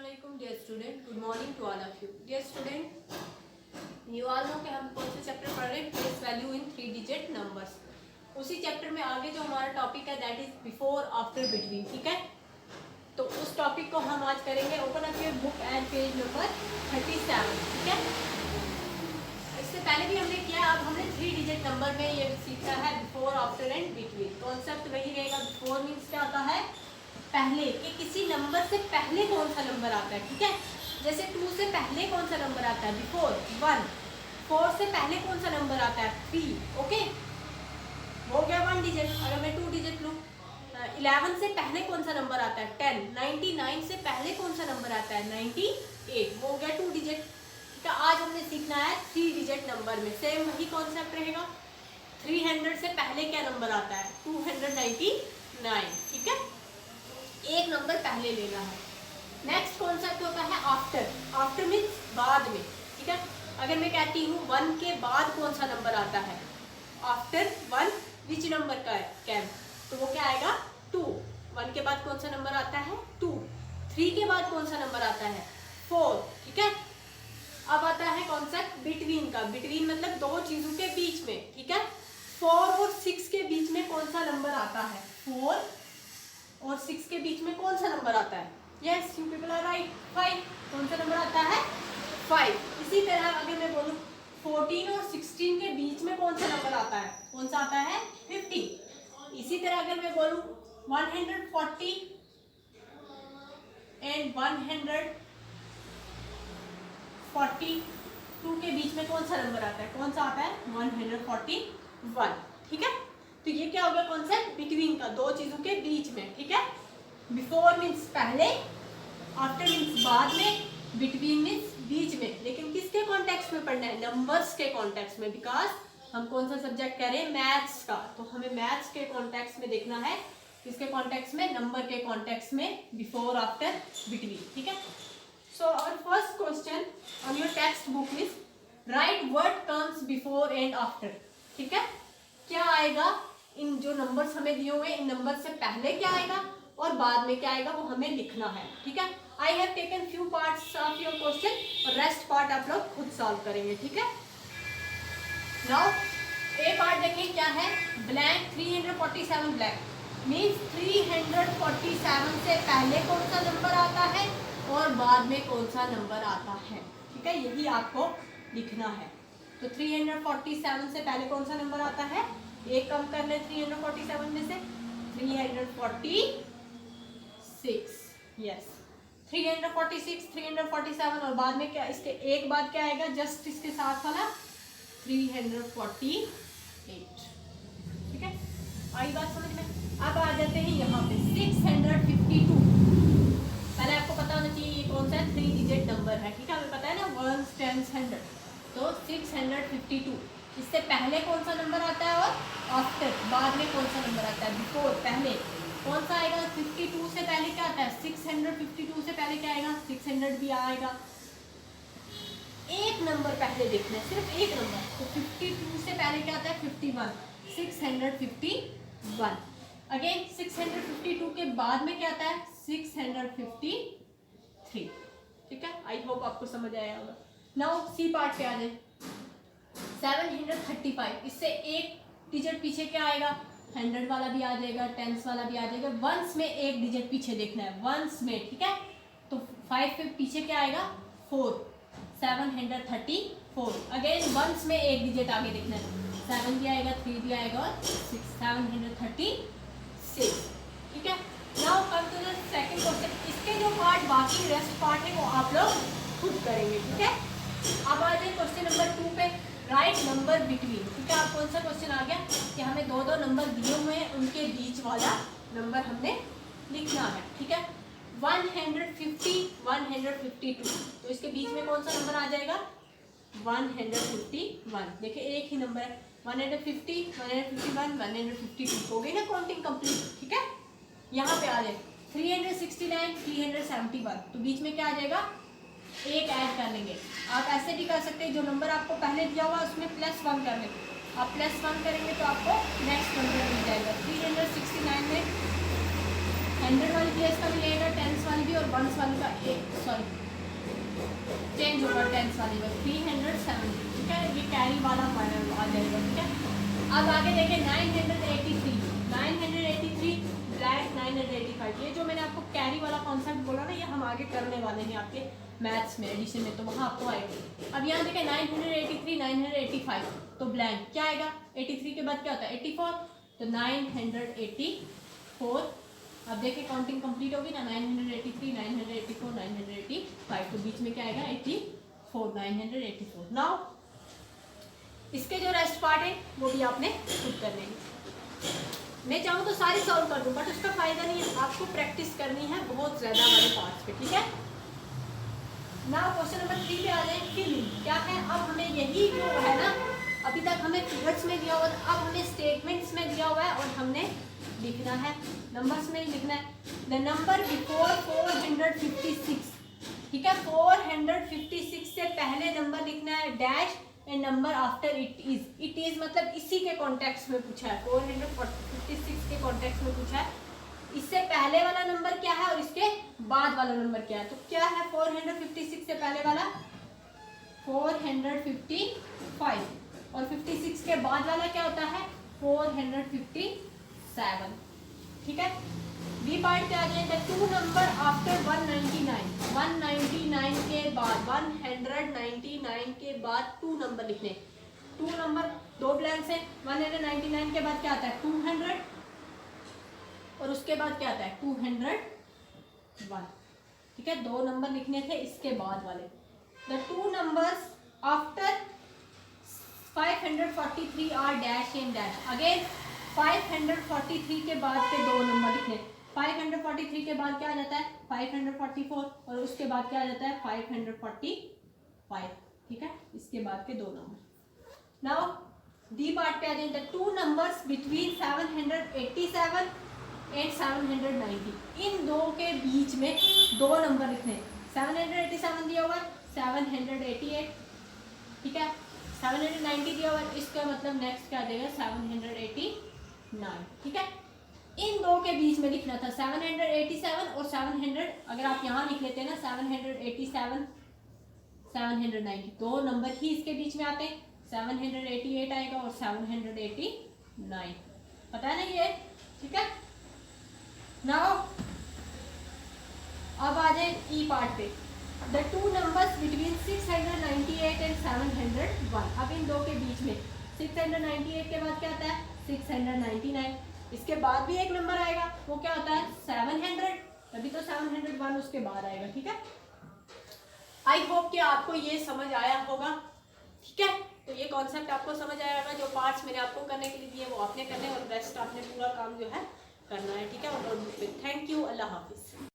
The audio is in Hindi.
Assalamualaikum dear student, good morning to all of you. Dear student, you all know कि हम कौन से चैप्टर पढ़ रहे हैं, place value in 3 digit numbers. उसी चैप्टर में आगे जो हमारा टॉपिक है that is before after between, ठीक है। तो उस टॉपिक को हम आज करेंगे। Open up your book and page number 37, ठीक है। इससे पहले भी हमने किया, अब हमने 3 डिजिट नंबर में ये सीखा है before after and between. Concept वही रहेगा। बिफोर मीन्स क्या होता है, पहले, कि किसी नंबर से पहले कौन सा नंबर आता है, ठीक है। जैसे 2 से पहले कौन सा नंबर आता है, बिफोर 1। 4 से पहले कौन सा नंबर आता है, 3। ओके, हो गया 1 डिजिट। अगर मैं 2 डिजिट लूँ, 11 से पहले कौन सा नंबर आता है, 10। 99 से पहले कौन सा नंबर आता है, 98। हो गया 2 डिजिट, ठीक है। आज हमने सीखना है 3 डिजिट नंबर में। सेम वही कॉन्सेप्ट रहेगा। 300 से पहले क्या नंबर आता है, 299, ठीक है। एक नंबर पहले लेना है। नेक्स्ट कॉन्सेप्ट होता है आफ्टर। आफ्टर मीन्स बाद में, ठीक है। अगर मैं कहती हूँ 1 के बाद कौन सा नंबर आता है, आफ्टर 1 विच नंबर का है कैम, तो वो क्या आएगा, 2। 1 के बाद कौन सा नंबर आता है, 2। 3 के बाद कौन सा नंबर आता है, 4, ठीक है। अब आता है कॉन्सेप्ट बिटवीन का। बिटवीन मतलब दो चीजों के बीच में, ठीक है। 4 और 6 के बीच में कौन सा नंबर आता है, 4 और 6 के बीच में कौन सा नंबर आता है, yes you people are right, 5। कौन सा नंबर आता है, 5। इसी तरह अगर मैं बोलूँ 14 और 16 के बीच में कौन सा नंबर आता है, कौन सा आता है, 50। इसी तरह अगर मैं बोलूँ 140 एंड 142 के बीच में कौन सा नंबर आता है, कौन सा आता है, 141, ठीक है। तो ये क्या हो गया कॉन्सेप्ट बिटवीन का, दो चीजों के बीच में, ठीक है। बिफोर मीन्स पहले, आफ्टर मीन्स बाद में, बिटवीन मीन्स बीच में। लेकिन किसके कॉन्टेक्स्ट में पढ़ना है, नंबर्स के कॉन्टेक्स्ट में, बिकॉज हम कौन सा सब्जेक्ट कह रहे हैं, मैथ्स का। तो हमें मैथ्स के कॉन्टेक्स्ट में देखना है, किसके कॉन्टेक्स्ट में, नंबर के कॉन्टेक्स्ट में, बिफोर आफ्टर बिटवीन, ठीक है। So our first question on your text book is right what comes before and after, ठीक है। क्या आएगा, इन जो नंबर्स हमें दिए हुए, इन नंबर से पहले क्या आएगा और बाद में क्या आएगा, वो हमें लिखना है, ठीक है। I have taken few parts of your question और रेस्ट पार्ट आप लोग खुद सॉल्व करेंगे, ठीक है। नाउ ए पार्ट देखें क्या है, ब्लैंक 347 ब्लैंक मीन्स 347 से पहले कौन सा नंबर आता है और बाद में कौन सा नंबर आता है, ठीक है। यही आपको लिखना है। तो 347 से पहले कौन सा नंबर आता है, एक कम कर ले 347 में से, 346, यस 346, 347 और बाद में क्या, इसके एक बाद क्या आएगा, जस्ट इसके साथ वाला 348, ठीक है। आई बात समझ में। अब आ जाते हैं यहाँ पे 652। पहले आपको पता होना चाहिए ये कौन सा 3 डिजिट नंबर है, ठीक है। हमें पता है ना 1s 10s 100, तो 652। इससे पहले कौन सा नंबर आता है और आफ्टर बाद में कौन सा नंबर आता है, बिफोर पहले कौन सा आएगा, 52 से पहले क्या आता है, 652 से पहले क्या आएगा, 600 भी आएगा। एक नंबर पहले देखना है, सिर्फ एक नंबर। तो 52 से पहले क्या आता है, 51, 651। अगेन 652 के बाद में क्या आता है, 653, ठीक है। आई होप आपको समझ आया होगा। नाउ सी पार्ट पे आ जाए, 735। इससे एक डिजिट पीछे क्या आएगा, 100 वाला भी आ जाएगा, 10s वाला भी आ जाएगा। वंस में एक डिजिट पीछे देखना है, वंस में, ठीक है। तो 5 पे पीछे क्या आएगा, 4, 734। अगेन वंस में एक डिजिट आगे देखना है, 7 भी आएगा, 3 भी आएगा और 6, 736, ठीक है। Now come to the second question. इसके जो पार्ट बाकी रेस्ट पार्ट है वो आप लोग खुद करेंगे, ठीक है। अब आ जाए क्वेश्चन नंबर 2 पे, राइट नंबर बिटवीन, ठीक है। आप कौन सा क्वेश्चन आ गया कि हमें दो नंबर दिए हुए हैं, उनके बीच वाला नंबर हमने लिखना है, ठीक है। 150, 152, तो इसके बीच में कौन सा नंबर आ जाएगा, 151। देखिए एक ही नंबर है, 150, 151, 152 हो गई ना काउंटिंग कंप्लीट, ठीक है। यहाँ पे आ जाए 369, 371, तो बीच में क्या आ जाएगा, एक ऐड कर लेंगे। आप ऐसे भी कर सकते हैं, जो नंबर आपको पहले दिया हुआ उसमें +1 कर लेंगे। आप +1 करेंगे तो आपको नेक्स्ट नंबर मिल जाएगा। 369 में 100 वाली प्लेस का मिलेगा, 10s वाली भी और 1s वाली का एक, सॉरी ब्लैंक्स वाले में 370, ठीक है, ये कैरी वाला आ जाएगा, ठीक है। अब आगे देखें 983 ब्लैंक 985, ये जो मैंने आपको कैरी वाला कॉन्सेप्ट बोला ना, ये हम आगे करने वाले हैं आपके मैथ्स में, एडिशन में, तो वहाँ आपको आएगा। अब यहाँ देखें 983 985, तो ब्लैंक क्या आएगा, 83 के बाद क्या होता है 84, तो 984। अब देखिए काउंटिंग कंप्लीट होगी ना, 983 984 985, तो बीच में क्या आएगा 84, 984। नाउ इसके जो रेस्ट पार्ट है वो भी आपने खुद करने हैं। मैं चाहूँ तो सारी सॉल्व कर दूँ, बट उसका फायदा नहीं है, आपको प्रैक्टिस करनी है बहुत ज्यादा वाले पार्ट्स पे, ठीक है। नाउ क्वेश्चन नंबर 3 पे आ जाए। फिलिंग क्या है, अब हमें यही जो है ना, अभी तक हमें फिगर्स में दिया हुआ था, अब हमें स्टेटमेंट्स में दिया हुआ है और हमने लिखना है, नंबर्स में लिखना है। द नंबर बिफोर 456, ठीक है, 456 से पहले नंबर लिखना है dash and number after it is मतलब इसी के कॉन्टेक्स्ट में पूछा है, 456 के कॉन्टेक्स्ट में पूछा है, इससे पहले वाला नंबर क्या है और इसके बाद वाला नंबर क्या है। तो क्या है 456 से पहले वाला 455 और 56 के बाद वाला क्या होता है 457, ठीक है। बी पार्ट पे आ जाए, द टू नंबर आफ्टर 199 के बाद 199 के बाद टू नंबर लिखने, टू नंबर दो ब्लैंक्स है, 199 के बाद क्या आता है 200 और उसके बाद क्या आता है 201, ठीक है, दो नंबर लिखने थे इसके बाद वाले। The two numbers after 543 are dash and dash, again 543 के बाद के दो नंबर लिखने, 543 के बाद क्या आ जाता है 544 और उसके बाद क्या आ जाता है 545, ठीक है, इसके बाद के दो नंबर। नाउ डी पार्ट पे आ जाए, the two numbers between 787 and 790, इन दो के बीच में दो नंबर लिखने, 787 दिया हुआ है 788, ठीक है, 790 दिया हुआ है, इसका मतलब नेक्स्ट क्या आ जाएगा 789, ठीक है। इन दो के बीच में लिखना था 787 और 700, अगर आप यहाँ लिख लेते हैं ना 787 790, दो नंबर ही इसके बीच में आते हैं, 788 आएगा और 789, पता है ना ये, ठीक है। नाउ अब आ जाए ई पार्ट पे, the two numbers between 698 and 701, अब इन दो के बीच में 698 के बाद क्या आता है 699, इसके बाद भी एक नंबर आएगा वो क्या होता है 700, अभी तो 701 उसके बाद आएगा, ठीक है। आई होप कि आपको ये समझ आया होगा, ठीक है। तो ये कॉन्सेप्ट आपको समझ आया होगा, जो पार्ट्स मैंने आपको करने के लिए दिए वो आपने करने और रेस्ट आपने पूरा काम जो है करना है, ठीक है। और थैंक यू, अल्लाह हाफिज।